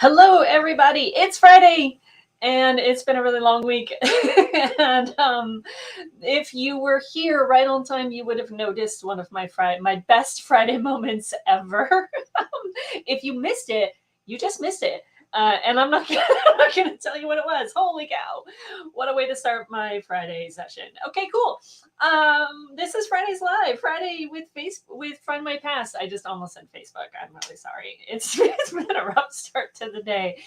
Hello, everybody. It's Friday, and it's been a really long week. and if you were here right on time, you would have noticed one of my best Friday moments ever. If you missed it, you just missed it. And I'm not, I'm not going to tell you what it was. Holy cow. What a way to start my Friday session. Okay, cool. This is Friday's Live, Friday with Findmypast. I just almost said Facebook. I'm really sorry. It's been a rough start to the day.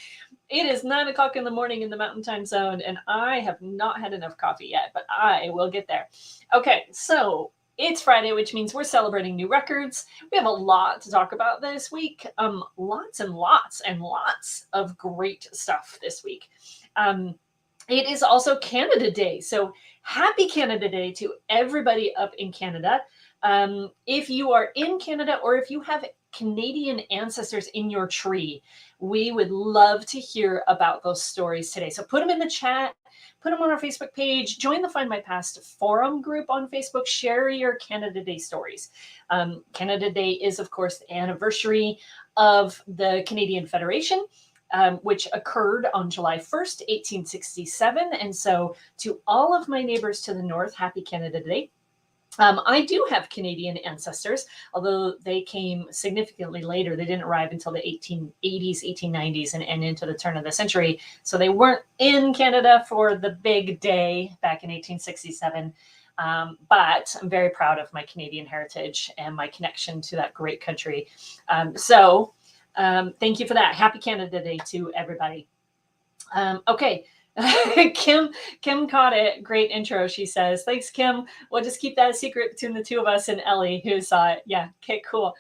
It is 9 o'clock in the morning in the Mountain Time Zone, and I have not had enough coffee yet, but I will get there. Okay, so it's Friday, which means we're celebrating new records. We have a lot to talk about this week. Lots and lots and lots of great stuff this week. It is also Canada Day, so happy Canada Day to everybody up in Canada. If you are in Canada or if you have Canadian ancestors in your tree, we would love to hear about those stories today. So put them in the chat, put them on our Facebook page, join the Find My Past forum group on Facebook, share your Canada Day stories. Canada Day is, of course, the anniversary of the Canadian Federation. Which occurred on July 1st, 1867. And so to all of my neighbors to the north, happy Canada Day. I do have Canadian ancestors, although they came significantly later. They didn't arrive until the 1880s, 1890s, and into the turn of the century. So they weren't in Canada for the big day back in 1867. But I'm very proud of my Canadian heritage and my connection to that great country. Thank you for that. Happy Canada Day to everybody. Okay. Kim caught it. Great intro, she says. Thanks, Kim. We'll just keep that a secret between the two of us and Ellie, who saw it. Yeah, okay, cool.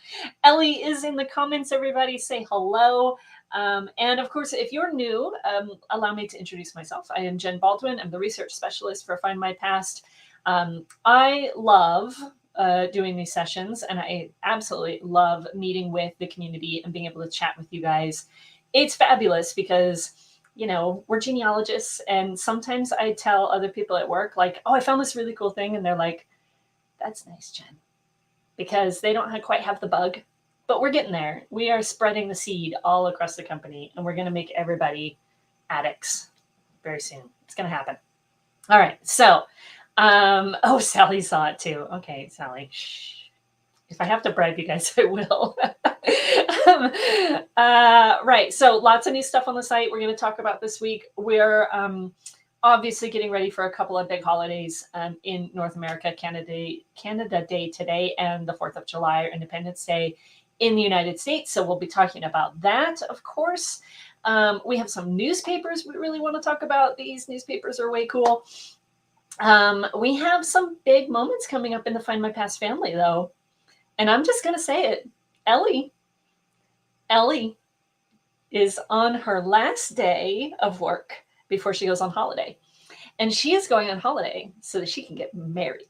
Ellie is in the comments, everybody. Say hello. And of course, if you're new, allow me to introduce myself. I am Jen Baldwin. I'm the research specialist for Findmypast. I love doing these sessions, and I absolutely love meeting with the community and being able to chat with you guys. It's fabulous because, you know, we're genealogists, and sometimes I tell other people at work, like, oh, I found this really cool thing, and they're like, that's nice, Jen, because they don't quite have the bug, but we're getting there. We are spreading the seed all across the company, and we're going to make everybody addicts very soon. It's going to happen. All right, so oh, Sally saw it too. Okay, Sally. Shh. If I have to bribe you guys, I will. Right. So lots of new stuff on the site we're going to talk about this week. We're obviously getting ready for a couple of big holidays in North America, Canada Day today, and the 4th of July, or Independence Day in the United States. So we'll be talking about that, of course. We have some newspapers we really want to talk about. These newspapers are way cool. We have some big moments coming up in the Find My Past family, though. And I'm just going to say it. Ellie is on her last day of work before she goes on holiday. And she is going on holiday so that she can get married.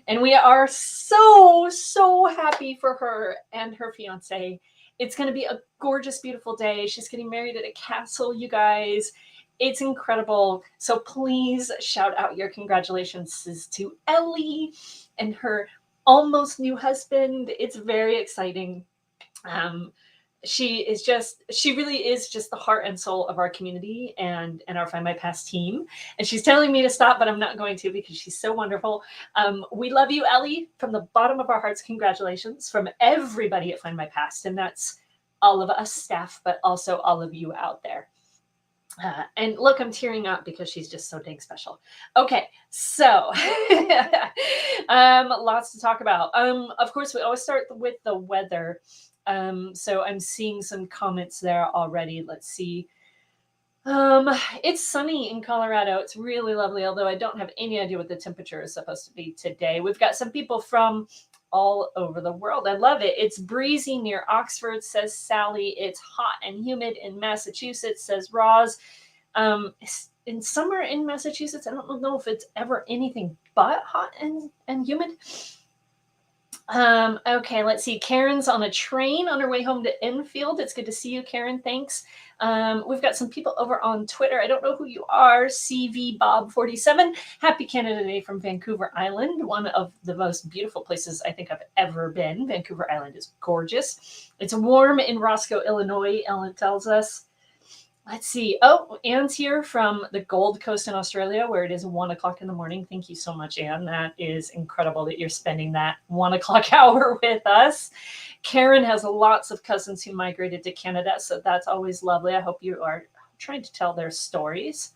And we are so, so happy for her and her fiance. It's going to be a gorgeous, beautiful day. She's getting married at a castle, you guys. It's incredible. So please shout out your congratulations to Ellie and her almost new husband. It's very exciting. She really is just the heart and soul of our community and our Find My Past team. And she's telling me to stop, but I'm not going to because she's so wonderful. We love you, Ellie, from the bottom of our hearts. Congratulations from everybody at Find My Past. And that's all of us staff, but also all of you out there. And look, I'm tearing up because she's just so dang special. Okay, so lots to talk about. Of course, we always start with the weather. So I'm seeing some comments there already. Let's see. It's sunny in Colorado. It's really lovely, although I don't have any idea what the temperature is supposed to be today. We've got some people from all over the world. I love it. It's breezy near Oxford, says Sally. It's hot and humid in Massachusetts, says Roz. In summer in Massachusetts, I don't know if it's ever anything but hot and humid. Okay, let's see. Karen's on a train on her way home to Enfield. It's good to see you, Karen. Thanks. We've got some people over on Twitter. I don't know who you are. CV Bob 47. Happy Canada Day from Vancouver Island, one of the most beautiful places I think I've ever been. Vancouver Island is gorgeous. It's warm in Roscoe, Illinois, Ellen tells us. Let's see. Oh, Anne's here from the Gold Coast in Australia, where it is 1 o'clock in the morning. Thank you so much, Anne. That is incredible that you're spending that 1 o'clock hour with us. Karen has lots of cousins who migrated to Canada, so that's always lovely. I hope you are trying to tell their stories.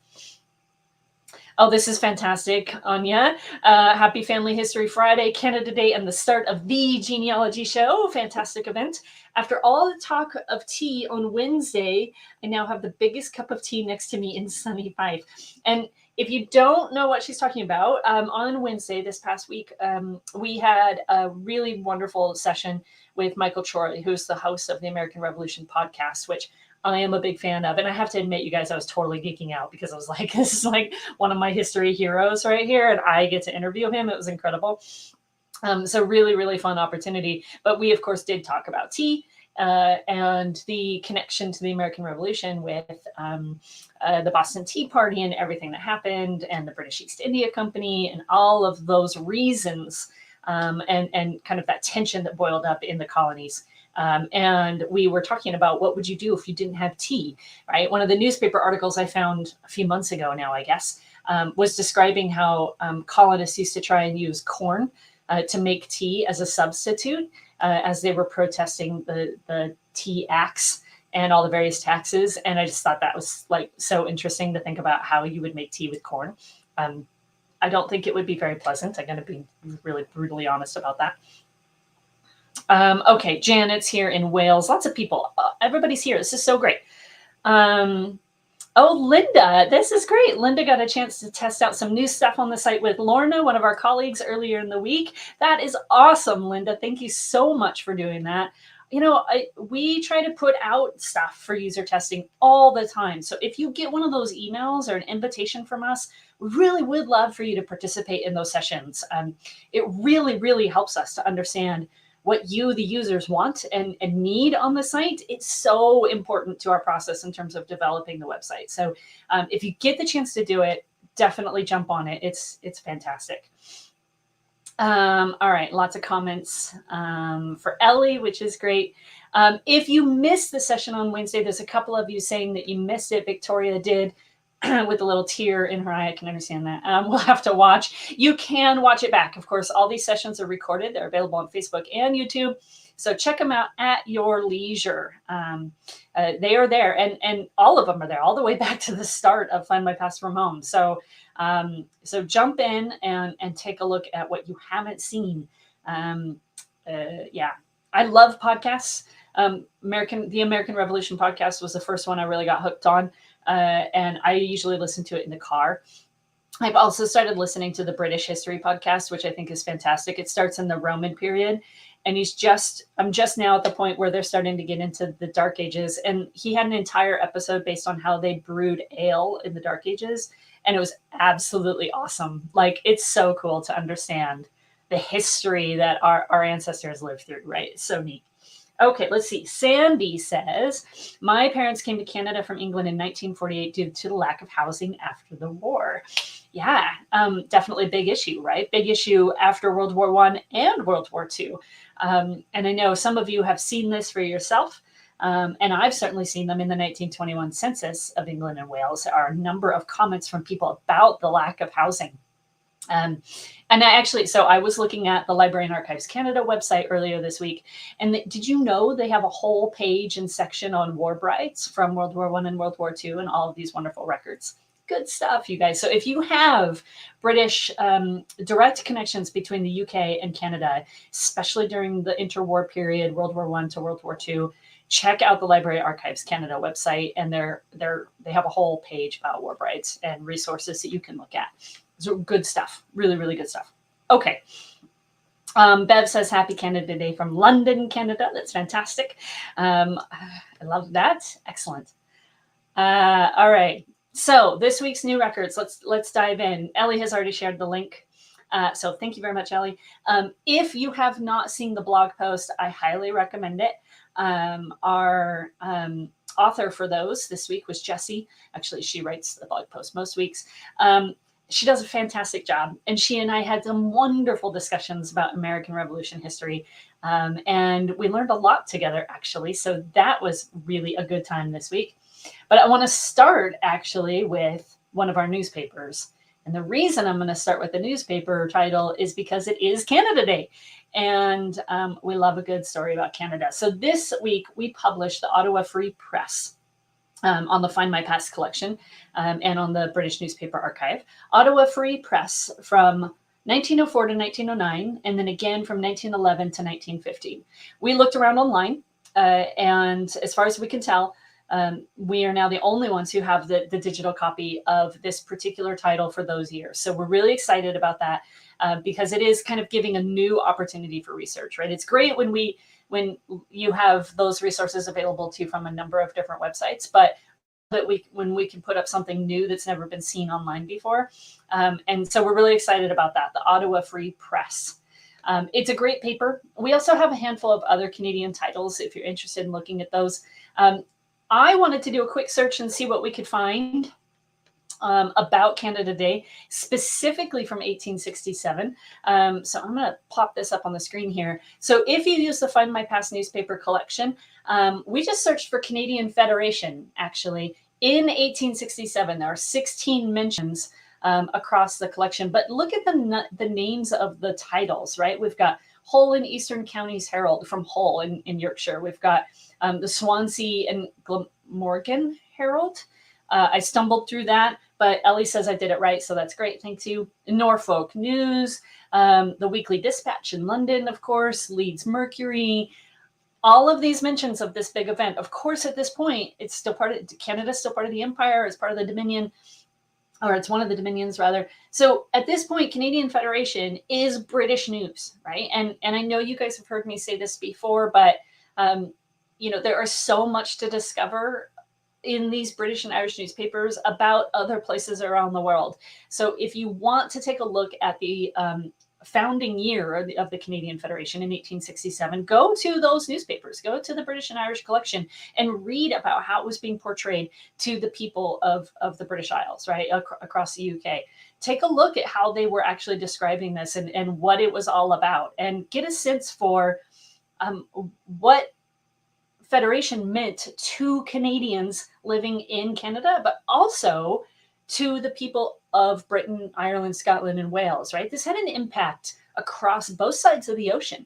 Oh, this is fantastic, Anya. Happy Family History Friday, Canada Day, and the start of the genealogy show. Fantastic event. After all the talk of tea on Wednesday, I now have the biggest cup of tea next to me in sunny Fife. And if you don't know what she's talking about, on Wednesday this past week, we had a really wonderful session with Michael Troy, who's the host of the American Revolution podcast, which I am a big fan of. And I have to admit, you guys, I was totally geeking out because I was like, this is like one of my history heroes right here. And I get to interview him. It was incredible. So really, really fun opportunity. But we, of course, did talk about tea and the connection to the American Revolution with the Boston Tea Party and everything that happened, and the British East India Company, and all of those reasons, and kind of that tension that boiled up in the colonies. And we were talking about what would you do if you didn't have tea, right? One of the newspaper articles I found a few months ago now, I guess, was describing how colonists used to try and use corn to make tea as a substitute as they were protesting the tea acts and all the various taxes. And I just thought that was like so interesting to think about how you would make tea with corn. I don't think it would be very pleasant. I'm going to be really brutally honest about that. Okay, Janet's here in Wales. Lots of people. Everybody's here. This is so great. Oh, Linda, this is great. Linda got a chance to test out some new stuff on the site with Lorna, one of our colleagues, earlier in the week. That is awesome, Linda. Thank you so much for doing that. You know, we try to put out stuff for user testing all the time. So if you get one of those emails or an invitation from us, we really would love for you to participate in those sessions. It really, really helps us to understand what you, the users, want and need on the site. It's so important to our process in terms of developing the website. So if you get the chance to do it, definitely jump on it. It's fantastic. All right, lots of comments for Ellie, which is great. If you missed the session on Wednesday, there's a couple of you saying that you missed it. Victoria did. With a little tear in her eye. I can understand that. We'll have to watch. You can watch it back. Of course, all these sessions are recorded. They're available on Facebook and YouTube. So check them out at your leisure. They are there, and all of them are there, all the way back to the start of Findmypast from Home. So so jump in and take a look at what you haven't seen. Yeah, I love podcasts. The American Revolution podcast was the first one I really got hooked on. And I usually listen to it in the car. I've also started listening to the British History podcast, which I think is fantastic. It starts in the Roman period, and I'm just now at the point where they're starting to get into the Dark Ages. And he had an entire episode based on how they brewed ale in the Dark Ages. And it was absolutely awesome. Like, it's so cool to understand the history that our ancestors lived through, right? It's so neat. Okay, let's see. Sandy says, my parents came to Canada from England in 1948 due to the lack of housing after the war. Yeah, definitely a big issue, right? Big issue after World War I and World War II. And I know some of you have seen this for yourself. And I've certainly seen them in the 1921 census of England and Wales. There are a number of comments from people about the lack of housing. And I was looking at the Library and Archives Canada website earlier this week, and did you know they have a whole page and section on war brides from World War I and World War II and all of these wonderful records? Good stuff, you guys. So if you have British direct connections between the UK and Canada, especially during the interwar period, World War I to World War II, check out the Library Archives Canada website, and they have a whole page about war brides and resources that you can look at. So good stuff. Really, really good stuff. Okay. Bev says, happy Canada Day from London, Canada. That's fantastic. I love that. Excellent. All right. So this week's new records, let's dive in. Ellie has already shared the link. So thank you very much, Ellie. If you have not seen the blog post, I highly recommend it. Our author for those this week was Jessie. Actually, she writes the blog post most weeks. she does a fantastic job. And she and I had some wonderful discussions about American Revolution history. And we learned a lot together, actually. So that was really a good time this week. But I want to start actually with one of our newspapers. And the reason I'm going to start with the newspaper title is because it is Canada Day. And we love a good story about Canada. So this week we published the Ottawa Free Press on the Findmypast collection and on the British Newspaper Archive. Ottawa Free Press from 1904 to 1909, and then again from 1911 to 1915. We looked around online, and as far as we can tell, we are now the only ones who have the digital copy of this particular title for those years. So we're really excited about that because it is kind of giving a new opportunity for research, right? It's great when you have those resources available to you from a number of different websites, but when we can put up something new that's never been seen online before. And so we're really excited about that, the Ottawa Free Press. It's a great paper. We also have a handful of other Canadian titles if you're interested in looking at those. I wanted to do a quick search and see what we could find about Canada Day, specifically from 1867. So I'm going to pop this up on the screen here. So if you use the Findmypast newspaper collection, we just searched for Canadian Federation, actually. In 1867, there are 16 mentions across the collection. But look at the names of the titles, right? We've got Hull and Eastern Counties Herald from Hull in Yorkshire. We've got the Swansea and Glamorgan Herald. I stumbled through that, but Ellie says I did it right, so that's great. Thank you. Norfolk News, the Weekly Dispatch in London, of course, Leeds Mercury. All of these mentions of this big event. Of course, at this point, it's still Canada's still part of the Empire, it's part of the Dominion, or it's one of the Dominions rather. So at this point, Canadian Federation is British news, right? And I know you guys have heard me say this before, but there are so much to discover in these British and Irish newspapers about other places around the world. So if you want to take a look at the founding year of the Canadian Federation in 1867, go to those newspapers, go to the British and Irish collection and read about how it was being portrayed to the people of the British Isles, right, across the UK. Take a look at how they were actually describing this and what it was all about, and get a sense for what Federation meant to Canadians living in Canada, but also to the people of Britain, Ireland, Scotland, and Wales, right? This had an impact across both sides of the ocean.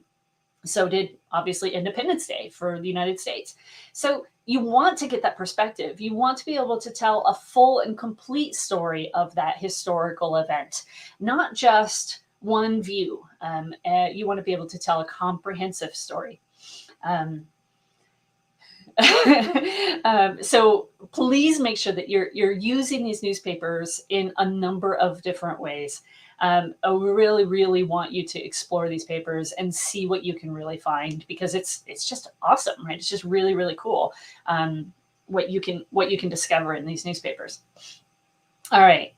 So did, obviously, Independence Day for the United States. So you want to get that perspective. You want to be able to tell a full and complete story of that historical event, not just one view. You want to be able to tell a comprehensive story. So please make sure that you're using these newspapers in a number of different ways. I really, really want you to explore these papers and see what you can really find, because it's just awesome, right? It's just really, really cool what you can discover in these newspapers. All right,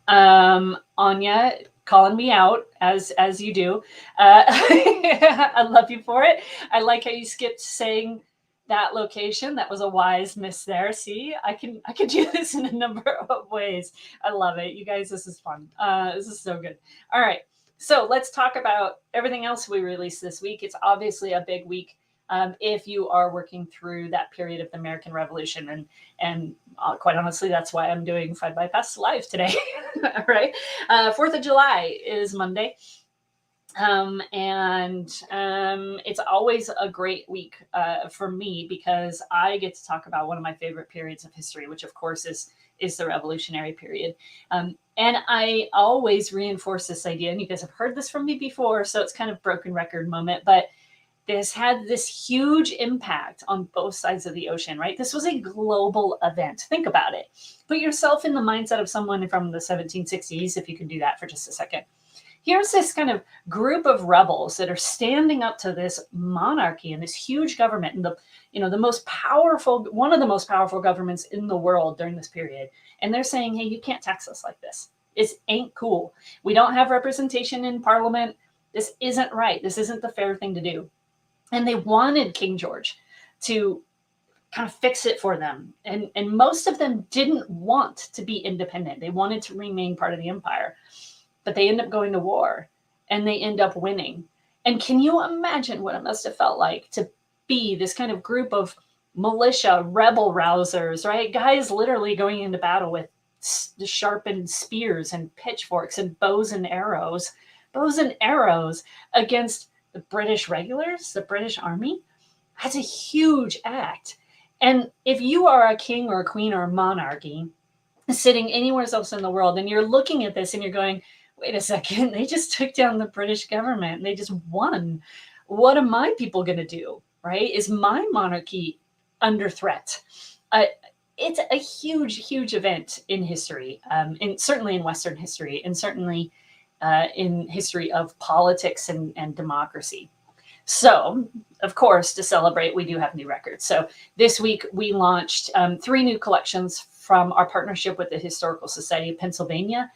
Anya, calling me out as you do. I love you for it. I like how you skipped saying that location. That was a wise miss there. See, I can do this in a number of ways. I love it. You guys, this is fun. This is so good. All right. So let's talk about everything else we released this week. It's obviously a big week if you are working through that period of the American Revolution. And quite honestly, that's why I'm doing Findmypast Live today. All right. 4th of July is Monday. It's always a great week for me, because I get to talk about one of my favorite periods of history, which of course is the Revolutionary period. And I always reinforce this idea, and you guys have heard this from me before, so it's kind of broken record moment, but this had this huge impact on both sides of the ocean, right? This was a global event. Think about it. Put yourself in the mindset of someone from the 1760s, if you can do that for just a second. Here's this kind of group of rebels that are standing up to this monarchy and this huge government, and one of the most powerful governments in the world during this period. And they're saying, hey, you can't tax us like this. It ain't cool. We don't have representation in Parliament. This isn't right. This isn't the fair thing to do. And they wanted King George to kind of fix it for them. And most of them didn't want to be independent. They wanted to remain part of the empire. but they end up going to war and they end up winning. And can you imagine what it must have felt like to be this kind of group of militia, rebel rousers, right? Guys literally going into battle with sharpened spears and pitchforks and bows and arrows against the British regulars, the British army. That's a huge act. And if you are a king or a queen or a monarchy sitting anywhere else in the world and you're looking at this and you're going, wait a second, they just took down the British government and they just won. What are my people going to do? Right? Is my monarchy under threat? It's a huge, huge event in history, certainly in Western history, and certainly in history of politics and democracy. So, of course, to celebrate, we do have new records. So this week we launched 3 new collections from our partnership with the Historical Society of Pennsylvania.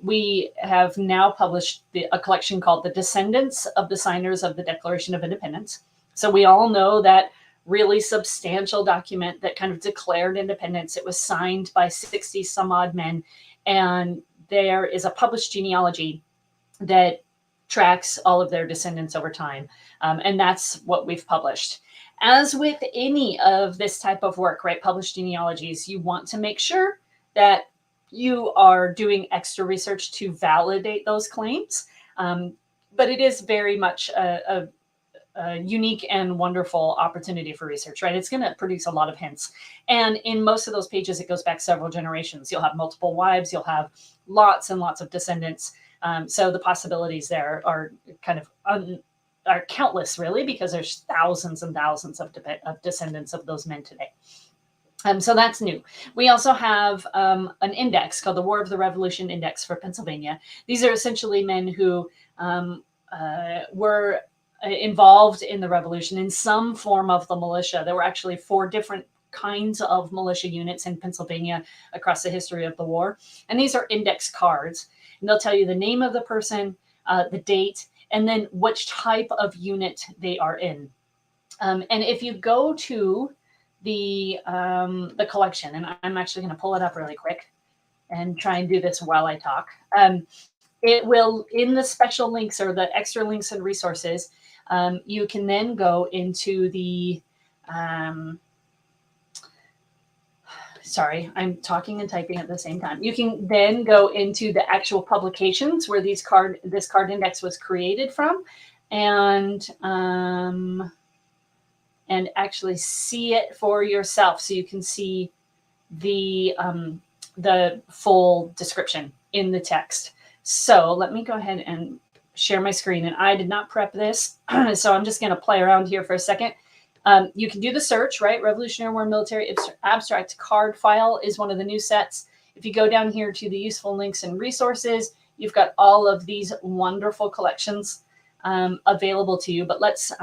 We have now published a collection called The Descendants of the Signers of the Declaration of Independence. So we all know that really substantial document that kind of declared independence. It was signed by 60 some odd men. And there is a published genealogy that tracks all of their descendants over time. And that's what we've published. As with any of this type of work, right, published genealogies, you want to make sure that you are doing extra research to validate those claims. But it is very much a unique and wonderful opportunity for research, right? It's going to produce a lot of hints. And in most of those pages, it goes back several generations. You'll have multiple wives, you'll have lots and lots of descendants. So the possibilities there are kind of are countless, really, because there's thousands and thousands of descendants of those men today. So that's new. We also have an index called the War of the Revolution Index for Pennsylvania. These are essentially men who were involved in the revolution in some form of the militia. There were actually 4 different kinds of militia units in Pennsylvania across the history of the war. And these are index cards. And they'll tell you the name of the person, the date, and then which type of unit they are in. And if you go to the collection, and I'm actually going to pull it up really quick and try and do this while I talk. It will, in the special links or the extra links and resources, you can then go into the, sorry, I'm talking and typing at the same time. You can then go into the actual publications where this card index was created from, and actually see it for yourself, so you can see the full description in the text. So let me go ahead and share my screen. And I did not prep this, so I'm just going to play around here for a second. You can do the search, right? Revolutionary War Military Abstract Card File is one of the new sets. If you go down here to the useful links and resources, you've got all of these wonderful collections available to you. But let's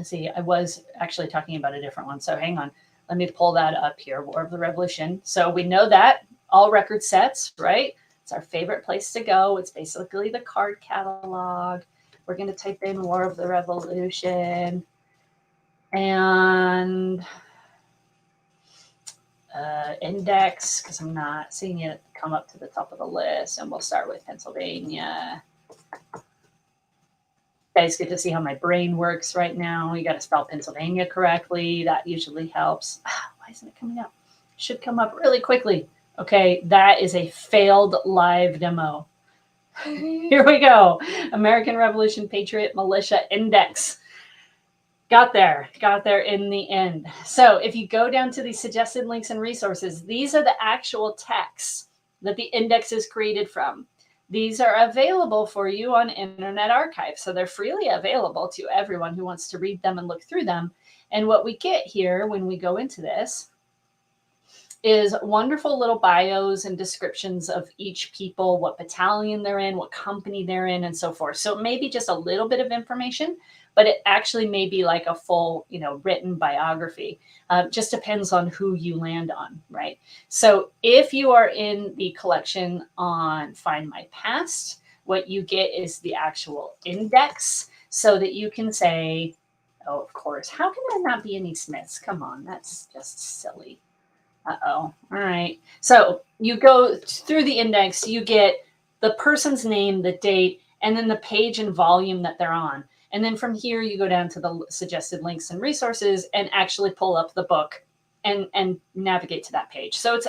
see, I was actually talking about a different one. So hang on, let me pull that up here, War of the Revolution. So we know that, all record sets, right? It's our favorite place to go. It's basically the card catalog. We're going to type in War of the Revolution. And index, because I'm not seeing it come up to the top of the list. And we'll start with Pennsylvania. You guys get to see how my brain works right now. You got to spell Pennsylvania correctly. That usually helps. Why isn't it coming up? It should come up really quickly. Okay, that is a failed live demo. Here we go. American Revolution Patriot Militia Index. Got there in the end. So if you go down to the suggested links and resources, these are the actual texts that the index is created from. These are available for you on Internet Archive. So they're freely available to everyone who wants to read them and look through them. And what we get here when we go into this is wonderful little bios and descriptions of each people, what battalion they're in, what company they're in, and so forth. So it may be just a little bit of information, but it actually may be like a full, written biography. Just depends on who you land on, right? So if you are in the collection on Findmypast, what you get is the actual index so that you can say, oh, of course, how can there not be any Smiths? Come on, that's just silly. Uh-oh. All right. So you go through the index, you get the person's name, the date, and then the page and volume that they're on. And then from here, you go down to the suggested links and resources and actually pull up the book and navigate to that page. So it's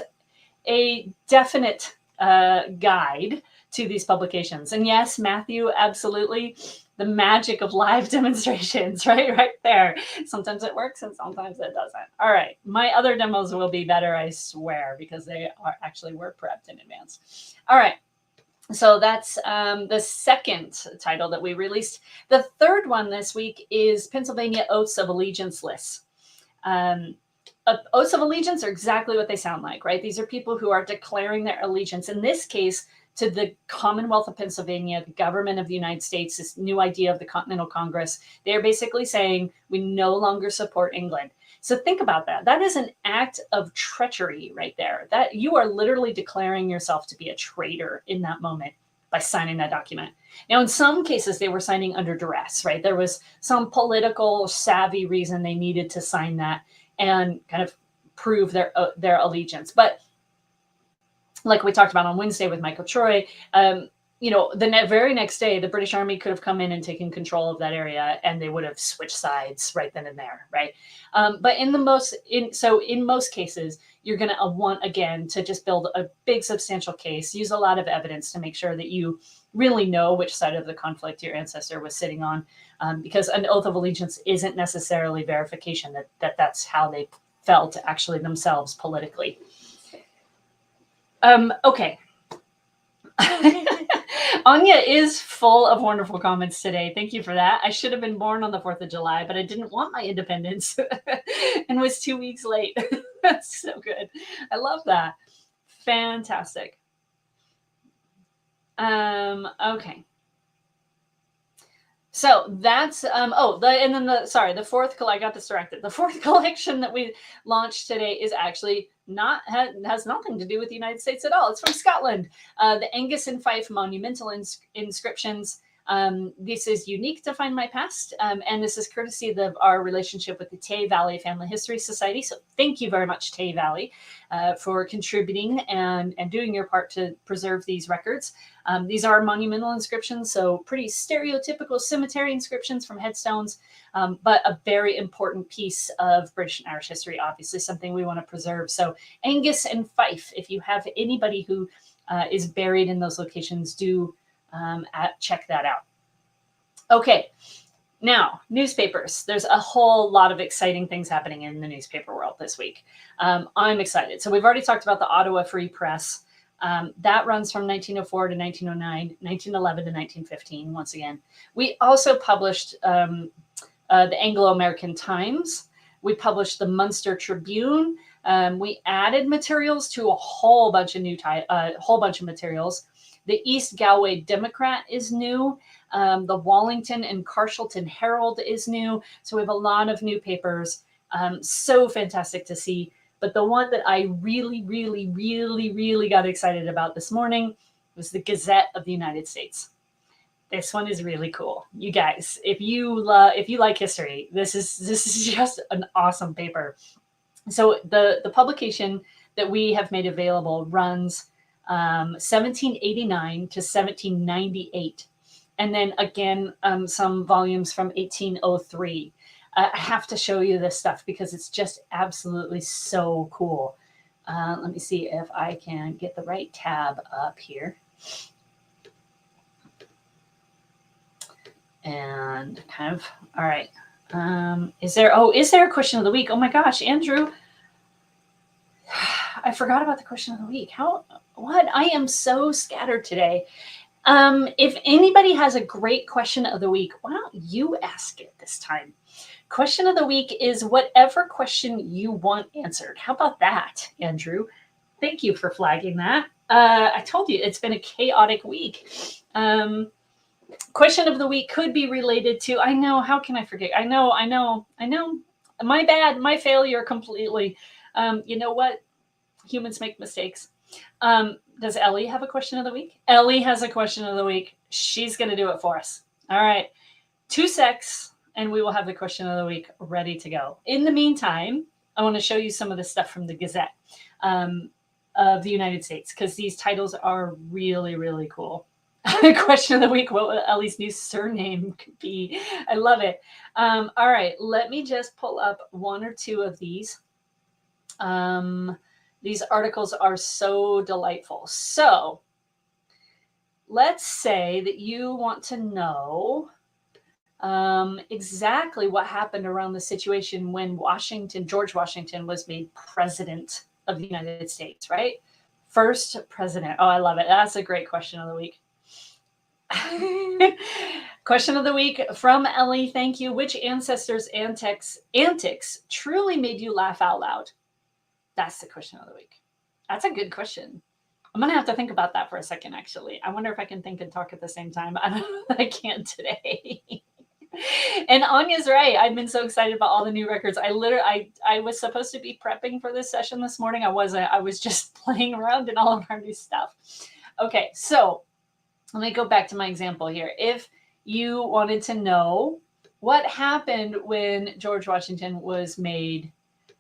a definite guide to these publications. And yes, Matthew, absolutely. The magic of live demonstrations, right there. Sometimes it works and sometimes it doesn't. All right, my other demos will be better, I swear, because they were prepped in advance. All right. So that's the second title that we released. The third one this week is Pennsylvania Oaths of Allegiance lists. Oaths of allegiance are exactly what they sound like, right? These are people who are declaring their allegiance, in this case, to the Commonwealth of Pennsylvania, the government of the United States, this new idea of the Continental Congress. They are basically saying, we no longer support England. So think about that. That is an act of treachery right there. That you are literally declaring yourself to be a traitor in that moment by signing that document. Now, in some cases, they were signing under duress, right? There was some political savvy reason they needed to sign that and kind of prove their allegiance. But like we talked about on Wednesday with Michael Troy, the very next day, the British Army could have come in and taken control of that area, and they would have switched sides right then and there, right? But in most cases, you're going to want, again, to just build a big substantial case, use a lot of evidence to make sure that you really know which side of the conflict your ancestor was sitting on, because an oath of allegiance isn't necessarily verification that that's how they felt actually themselves politically. Okay. Anya is full of wonderful comments today. Thank you for that. I should have been born on the 4th of July, but I didn't want my independence and was 2 weeks late. That's so good. I love that. Fantastic. Okay. So that's, the fourth, I got distracted. The fourth collection that we launched today is actually has nothing to do with the United States at all. It's from Scotland. The Angus and Fife monumental inscriptions. This is unique to Findmypast, and this is courtesy of our relationship with the Tay Valley Family History Society. So thank you very much, Tay Valley, for contributing and doing your part to preserve these records. These are monumental inscriptions, so pretty stereotypical cemetery inscriptions from headstones, but a very important piece of British and Irish history, obviously something we want to preserve. So Angus and Fife, if you have anybody who is buried in those locations, do check that out. Okay, now newspapers. There's a whole lot of exciting things happening in the newspaper world this week. I'm excited. So we've already talked about the Ottawa Free Press. That runs from 1904 to 1909, 1911 to 1915, once again. We also published the Anglo-American Times. We published the Munster Tribune. We added materials to a whole bunch of materials. The East Galway Democrat is new. The Wallington and Carshalton Herald is new. So we have a lot of new papers. So fantastic to see. But the one that I really, really, really, really got excited about this morning was the Gazette of the United States. This one is really cool. You guys, if you like history, this is just an awesome paper. So the publication that we have made available runs 1789 to 1798. And then again, some volumes from 1803. I have to show you this stuff because it's just absolutely so cool. Let me see if I can get the right tab up here. And kind of, all right. Is there a question of the week? Oh my gosh, Andrew. I forgot about the question of the week. What? I am so scattered today. If anybody has a great question of the week, why don't you ask it this time? Question of the week is whatever question you want answered. How about that, Andrew? Thank you for flagging that. I told you it's been a chaotic week. Question of the week could be related to, I know, how can I forget? I know. My bad, my failure completely. You know what? Humans make mistakes. Does Ellie have a question of the week? Ellie has a question of the week. She's going to do it for us. All right. 2 secs, and we will have the question of the week ready to go. In the meantime, I want to show you some of the stuff from the Gazette. of the United States, because these titles are really, really cool. Question of the week, what will Ellie's new surname could be? I love it. All right, let me just pull up one or two of these. These articles are so delightful. So let's say that you want to know exactly what happened around the situation when George Washington was made president of the United States, right? First president. Oh, I love it. That's a great question of the week. Question of the week from Ellie. Thank you. Which ancestors' antics truly made you laugh out loud? That's the question of the week. That's a good question. I'm going to have to think about that for a second, actually. I wonder if I can think and talk at the same time. I don't know that I can today. And Anya's right. I've been so excited about all the new records. I was supposed to be prepping for this session this morning. I wasn't. I was just playing around in all of our new stuff. Okay, so let me go back to my example here. If you wanted to know what happened when George Washington was made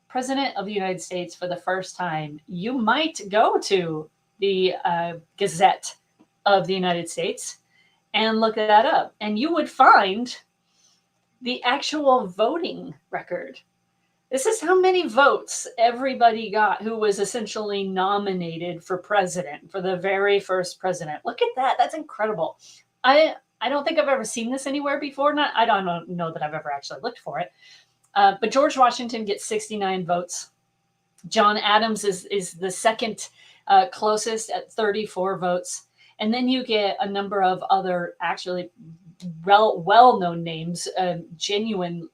president of the United States for the first time, you might go to the Gazette of the United States and look that up. And you would find the actual voting record. This is how many votes everybody got who was essentially nominated for president, for the very first president. Look at that. That's incredible. I don't think I've ever seen this anywhere before. I don't know that I've ever actually looked for it. But George Washington gets 69 votes. John Adams is the second closest at 34 votes. And then you get a number of other actually well-known names, genuine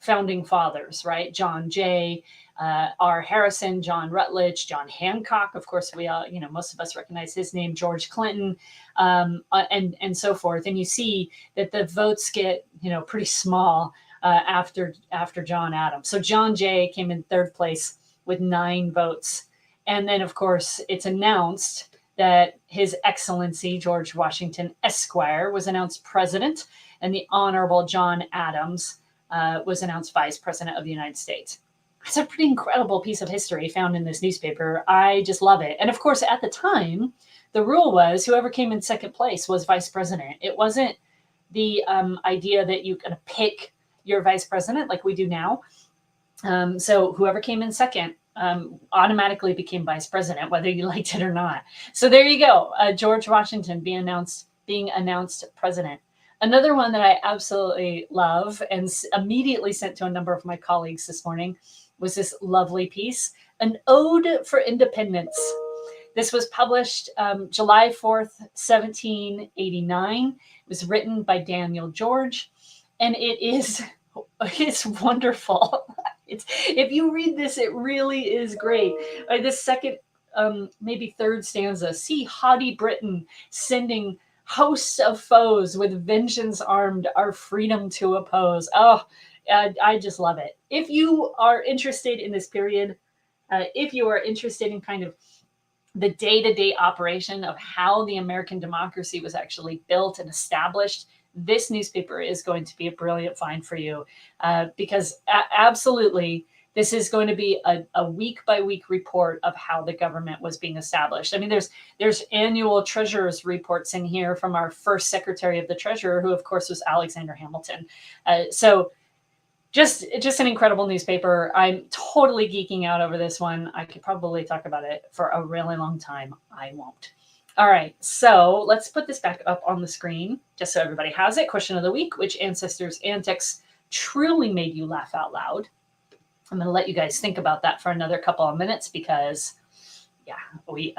founding fathers, right? John Jay, R. Harrison, John Rutledge, John Hancock. Of course, we all, most of us recognize his name, George Clinton, and so forth. And you see that the votes get, pretty small after John Adams. So John Jay came in third place with 9 votes. And then, of course, it's announced that His Excellency George Washington Esquire was announced president, and the Honorable John Adams was announced vice president of the United States. It's a pretty incredible piece of history found in this newspaper. I just love it. And of course, at the time, the rule was whoever came in second place was vice president. It wasn't the idea that you can pick your vice president like we do now. So whoever came in second automatically became vice president, whether you liked it or not. So there you go. George Washington being announced president. Another one that I absolutely love and immediately sent to a number of my colleagues this morning was this lovely piece, An Ode for Independence. This was published July 4th, 1789. It was written by Daniel George, and it's wonderful. If you read this, it really is great. This second, maybe third stanza, see haughty Britain sending hosts of foes with vengeance armed, our freedom to oppose. Oh, I just love it. If you are interested in this period, if you are interested in kind of the day-to-day operation of how the American democracy was actually built and established, this newspaper is going to be a brilliant find for you, because absolutely this is going to be a week-by-week report of how the government was being established. I mean, there's annual treasurer's reports in here from our first Secretary of the Treasurer, who of course was Alexander Hamilton. So just an incredible newspaper. I'm totally geeking out over this one. I could probably talk about it for a really long time. I won't. All right, so let's put this back up on the screen just so everybody has it. Question of the week: which ancestors' antics truly made you laugh out loud? I'm going to let you guys think about that for another couple of minutes because, yeah, we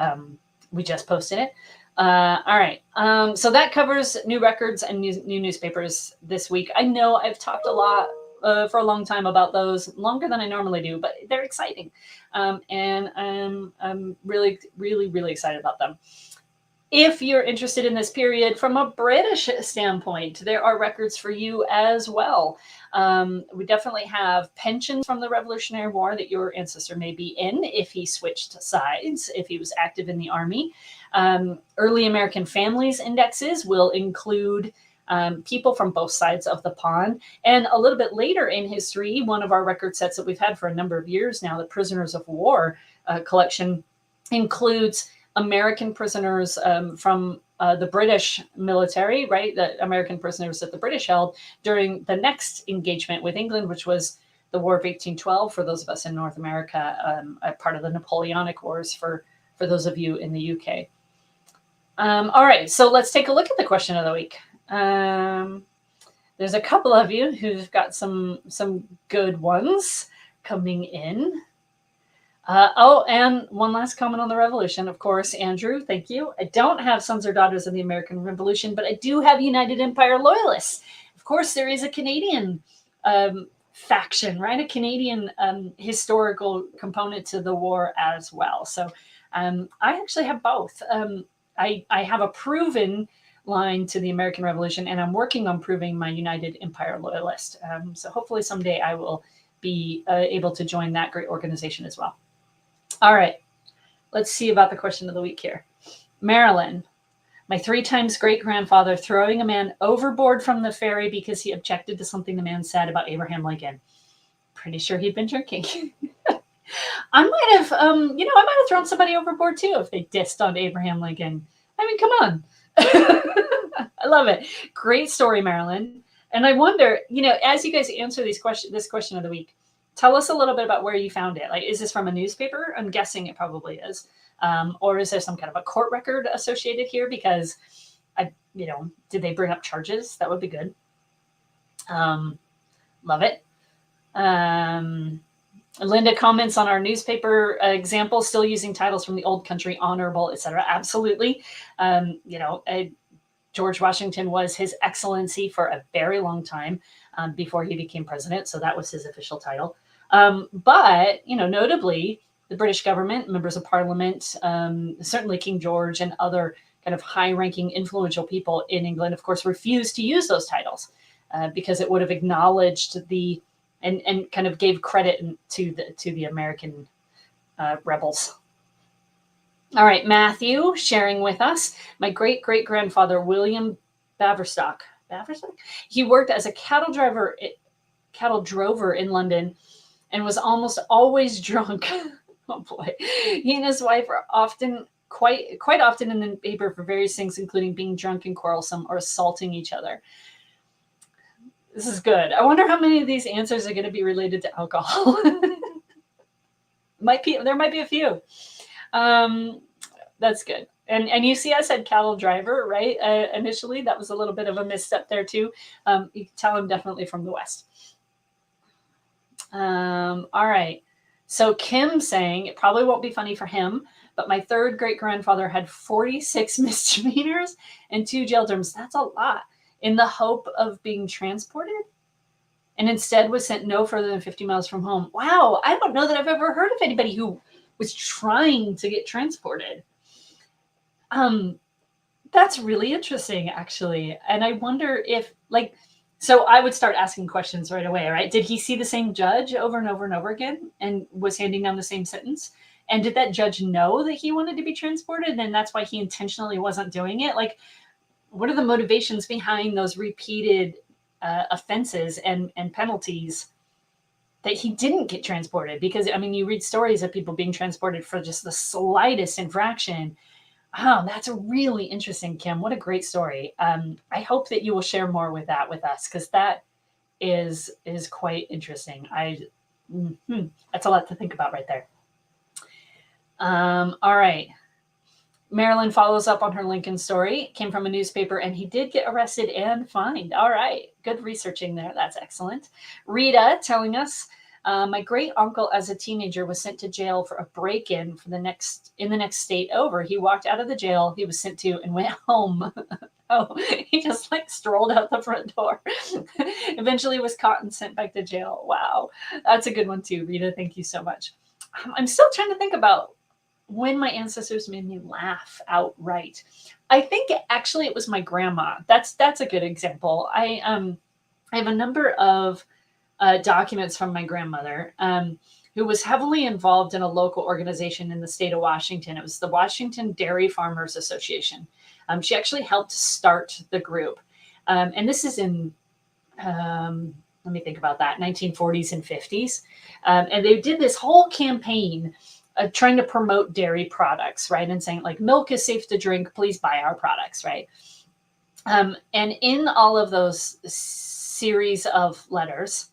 just posted it. All right, so that covers new records and new newspapers this week. I know I've talked a lot for a long time about those, longer than I normally do, but they're exciting, and I'm really, really, really excited about them. If you're interested in this period from a British standpoint, there are records for you as well. We definitely have pensions from the Revolutionary War that your ancestor may be in if he switched sides, if he was active in the army. Early American families indexes will include people from both sides of the pond. And a little bit later in history, one of our record sets that we've had for a number of years now, the Prisoners of War collection, includes American prisoners from the British military, right? The American prisoners that the British held during the next engagement with England, which was the War of 1812, for those of us in North America, a part of the Napoleonic Wars for those of you in the UK. All right, so let's take a look at the question of the week. There's a couple of you who've got some good ones coming in. And one last comment on the Revolution, of course, Andrew, thank you. I don't have sons or daughters of the American Revolution, but I do have United Empire Loyalists. Of course, there is a Canadian faction, right? A Canadian historical component to the war as well. So I actually have both. I have a proven line to the American Revolution, and I'm working on proving my United Empire Loyalist. So hopefully someday I will be able to join that great organization as well. All right, let's see about the question of the week here. Marilyn, my 3 times great-grandfather throwing a man overboard from the ferry because he objected to something the man said about Abraham Lincoln. Pretty sure he'd been drinking. I might have, I might have thrown somebody overboard too if they dissed on Abraham Lincoln. I mean, come on. I love it. Great story, Marilyn. And I wonder, as you guys answer this question of the week, tell us a little bit about where you found it. Like, is this from a newspaper? I'm guessing it probably is. Or is there some kind of a court record associated here? Because, did they bring up charges? That would be good. Love it. Linda comments on our newspaper example, still using titles from the old country, honorable, etc. Absolutely. George Washington was His Excellency for a very long time before he became president. So that was his official title. But, notably, the British government, members of parliament, certainly King George and other kind of high-ranking influential people in England, of course, refused to use those titles because it would have acknowledged and kind of gave credit to the American rebels. All right, Matthew sharing with us, my great-great-grandfather, William Baverstock. He worked as a cattle drover in London and was almost always drunk. Oh boy. He and his wife are often, quite often in the paper for various things, including being drunk and quarrelsome or assaulting each other. This is good. I wonder how many of these answers are going to be related to alcohol. There might be a few. That's good. And you see I said cattle driver, right? Initially, that was a little bit of a misstep there too. You can tell I'm definitely from the West. All right. So Kim saying, it probably won't be funny for him, but my 3rd great-grandfather had 46 misdemeanors and 2 jail terms. That's a lot. In the hope of being transported, and instead was sent no further than 50 miles from home. Wow. I don't know that I've ever heard of anybody who was trying to get transported. That's really interesting, actually. And I wonder if, so I would start asking questions right away, right? Did he see the same judge over and over and over again and was handing down the same sentence? And did that judge know that he wanted to be transported and that's why he intentionally wasn't doing it? Like, what are the motivations behind those repeated offenses and penalties that he didn't get transported? Because, you read stories of people being transported for just the slightest infraction. Oh, that's really interesting, Kim. What a great story. I hope that you will share more with that with us, because that is quite interesting. That's a lot to think about right there. All right. Marilyn follows up on her Lincoln story. It came from a newspaper, and he did get arrested and fined. All right. Good researching there. That's excellent. Rita telling us, my great uncle as a teenager was sent to jail for a break-in in the next state over. He walked out of the jail he was sent to and went home. Oh, he just strolled out the front door. Eventually was caught and sent back to jail. Wow. That's a good one too, Rita. Thank you so much. I'm still trying to think about when my ancestors made me laugh outright. I think actually it was my grandma. That's a good example. I have a number of documents from my grandmother, who was heavily involved in a local organization in the state of Washington. It was the Washington Dairy Farmers Association. She actually helped start the group. And this is in, let me think about that, 1940s and 50s. And they did this whole campaign trying to promote dairy products, right? And saying like milk is safe to drink, please buy our products, right? And in all of those series of letters,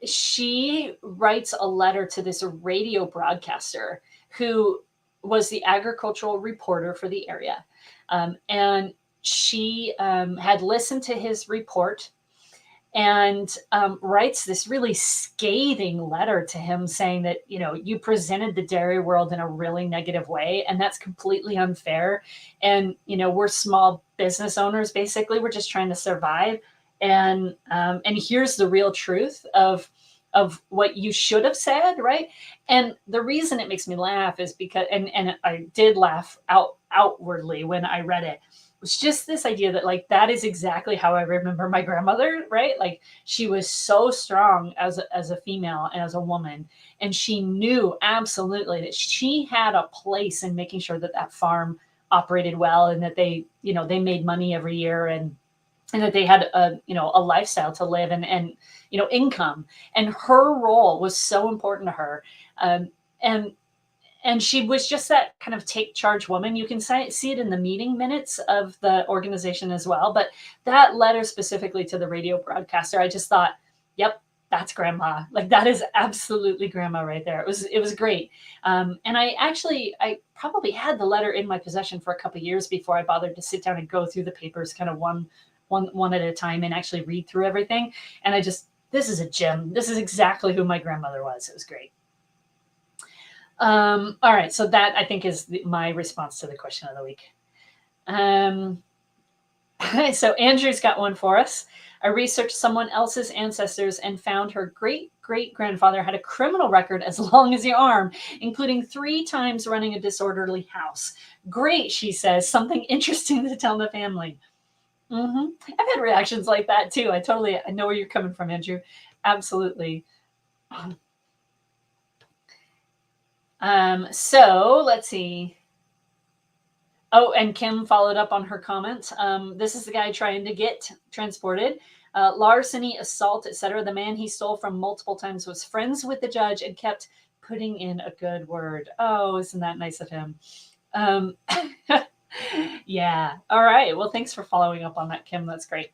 she writes a letter to this radio broadcaster who was the agricultural reporter for the area. And she had listened to his report and writes this really scathing letter to him saying that, you know, you presented the dairy world in a really negative way, and that's completely unfair. And, you know, we're small business owners, basically. We're just trying to survive. And here's the real truth of what you should have said, right? And the reason it makes me laugh is because, and I did laugh outwardly when I read it, was just this idea that like that is exactly how I remember my grandmother, right? Like she was so strong as a female and as a woman, and she knew absolutely that she had a place in making sure that that farm operated well, and that they, you know, they made money every year, and that they had a, you know, a lifestyle to live, and you know, income. And her role was so important to her, and she was just that kind of take charge woman. You can see it in the meeting minutes of the organization as well. But that letter specifically to the radio broadcaster, I just thought, yep, that's grandma. Like that is absolutely grandma right there. It was great. And I probably had the letter in my possession for a couple of years before I bothered to sit down and go through the papers kind of one at a time and actually read through everything. And this is a gem. This is exactly who my grandmother was. It was great. All right, so that I think is my response to the question of the week. So Andrew's got one for us. I researched someone else's ancestors and found her great-great-grandfather had a criminal record as long as your arm, including 3 times running a disorderly house. Great, she says, something interesting to tell the family. I've had reactions like that too. I know where you're coming from, Andrew. Absolutely. So let's see. Oh, and Kim followed up on her comment. This is the guy trying to get transported. Larceny, assault, etc. The man he stole from multiple times was friends with the judge and kept putting in a good word. Oh, isn't that nice of him? Yeah. All right. Well, thanks for following up on that, Kim. That's great.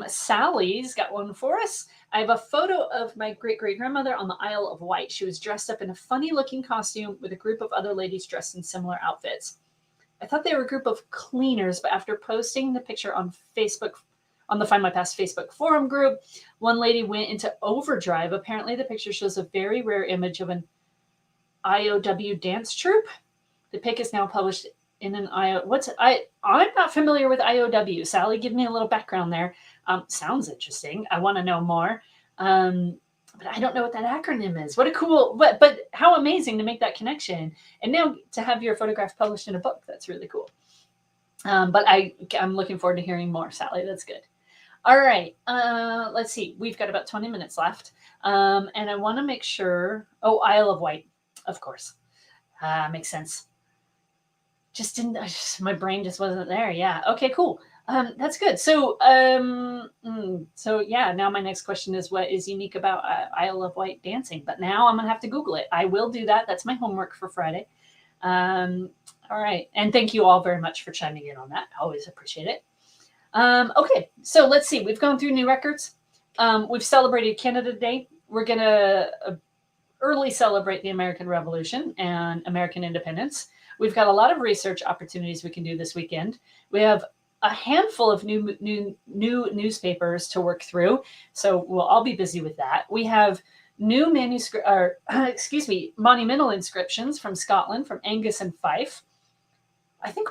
Sally's got one for us. I have a photo of my great-great-grandmother on the Isle of Wight. She was dressed up in a funny-looking costume with a group of other ladies dressed in similar outfits. I thought they were a group of cleaners, but after posting the picture on Facebook, on the Findmypast Facebook forum group, one lady went into overdrive. Apparently, the picture shows a very rare image of an IOW dance troupe. The pic is now published in an I'm not familiar with IOW. Sally, give me a little background there. Sounds interesting. I want to know more. But I don't know what that acronym is. What a cool, but how amazing to make that connection. And now to have your photograph published in a book. That's really cool. But I'm looking forward to hearing more, Sally. That's good. All right. Let's see. We've got about 20 minutes left. And I want to make sure. Oh, Isle of Wight, of course. Makes sense. My brain just wasn't there. Yeah. Okay, cool. That's good. So yeah, now my next question is, what is unique about Isle of Wight dancing? But now I'm going to have to Google it. I will do that. That's my homework for Friday. All right. And thank you all very much for chiming in on that. I always appreciate it. Okay, so let's see. We've gone through new records. We've celebrated Canada Day. We're going to early celebrate the American Revolution and American independence. We've got a lot of research opportunities we can do this weekend. We have a handful of new newspapers to work through, so we'll all be busy with that. We have new monumental inscriptions from Scotland, from Angus and Fife. I think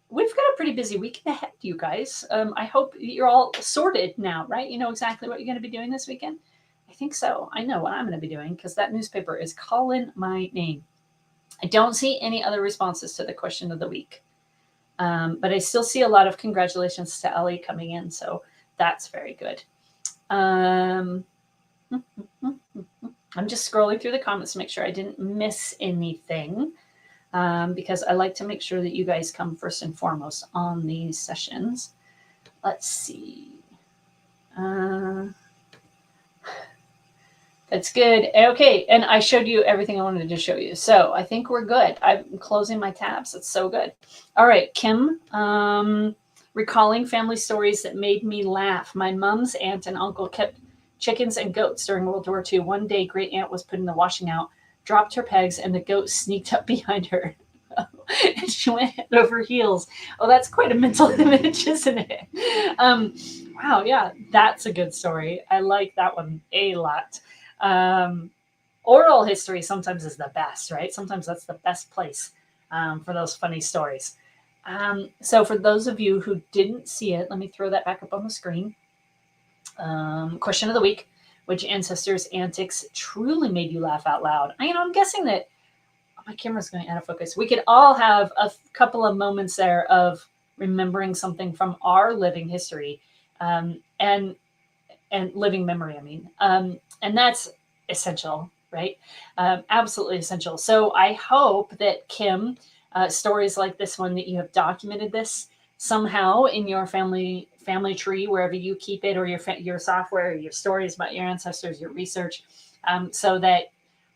we've got a pretty busy weekend ahead, you guys. I hope you're all sorted now, right? You know exactly what you're going to be doing this weekend? I think so. I know what I'm going to be doing because that newspaper is calling my name. I don't see any other responses to the question of the week. But I still see a lot of congratulations to Ellie coming in, so that's very good. I'm just scrolling through the comments to make sure I didn't miss anything, because I like to make sure that you guys come first and foremost on these sessions. Let's see. That's good. Okay, and I showed you everything I wanted to show you. So I think we're good. I'm closing my tabs. It's so good. All right, Kim, recalling family stories that made me laugh. My mom's aunt and uncle kept chickens and goats during World War II. One day, great aunt was putting the washing out, dropped her pegs, and the goat sneaked up behind her. And she went head over heels. Oh, that's quite a mental image, isn't it? Wow, yeah, that's a good story. I like that one a lot. Um, Oral history sometimes is the best, right? Sometimes that's the best place for those funny stories. So, for those of you who didn't see it, let me throw that back up on the screen. Question of the week: which ancestors' antics truly made you laugh out loud? I'm guessing that my camera's going out of focus. We could all have a couple of moments there of remembering something from our living history, and living memory. And that's essential, right? Absolutely essential. So I hope that Kim, stories like this one, that you have documented this somehow in your family tree, wherever you keep it, or your software, or your stories about your ancestors, your research, so that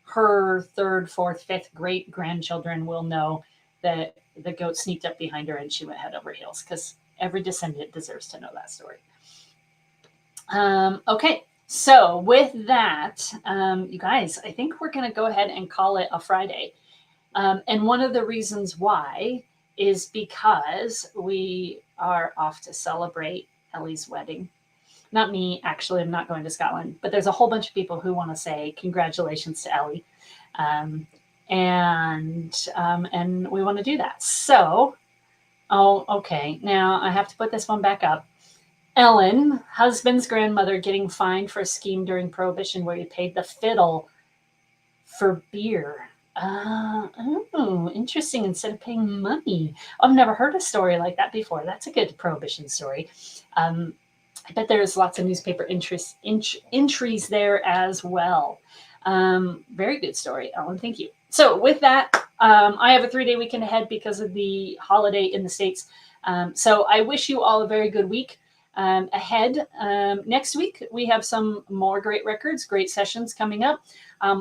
her third, fourth, fifth great grandchildren will know that the goat sneaked up behind her and she went head over heels, because every descendant deserves to know that story. Okay, so with that, you guys, I think we're going to go ahead and call it a Friday. And one of the reasons why is because we are off to celebrate Ellie's wedding. Not me, actually, I'm not going to Scotland, but there's a whole bunch of people who want to say congratulations to Ellie. And we want to do that. So, okay, now I have to put this one back up. Ellen, husband's grandmother, getting fined for a scheme during Prohibition where he paid the fiddle for beer. Oh, interesting. Instead of paying money. I've never heard a story like that before. That's a good Prohibition story. I bet there's lots of newspaper entries there as well. Very good story, Ellen. Thank you. So with that, I have a 3-day weekend ahead because of the holiday in the States. So I wish you all a very good week. Ahead. Next week, we have some more great records, great sessions coming up.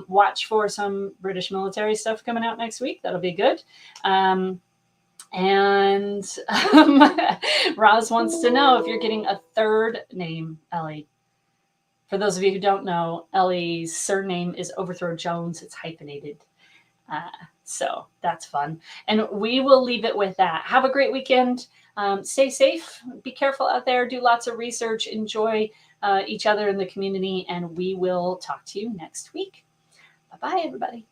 Watch for some British military stuff coming out next week. That'll be good. And Roz wants to know if you're getting a third name, Ellie. For those of you who don't know, Ellie's surname is Overthrow Jones. It's hyphenated. So that's fun. And we will leave it with that. Have a great weekend. Stay safe. Be careful out there. Do lots of research. Enjoy each other in the community. And we will talk to you next week. Bye-bye, everybody.